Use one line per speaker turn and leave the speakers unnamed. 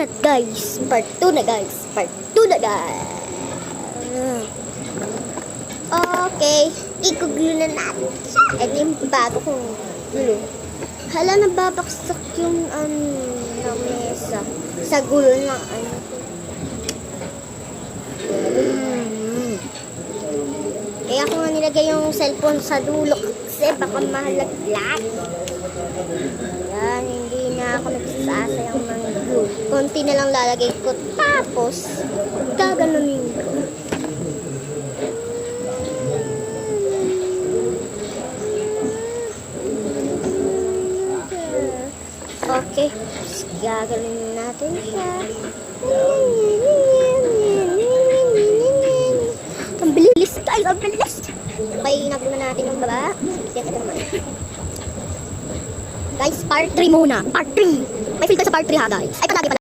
na guys. Part 2 na guys. Part 2 na guys. Okay. Igugulo na natin siya. Ito yung bago kong gulo. Hala, nababaksak yung na mesa. Sa gulo ng Kaya ako nga nilagay yung cellphone sa dulo kasi baka mahalaglag. Yan, hindi na ako nagsasayang ng glue. Konti na lang lalagay ko. Tapos, gaganunin ko. Okay, gaganunin natin siya. Ang bilis guys, ang bilis. Okay, naguna natin yung baba. Ito naman. Guys, part 3 muna. Part 3. May feel ka sa part 3 ha guys. Ay, palagi pala.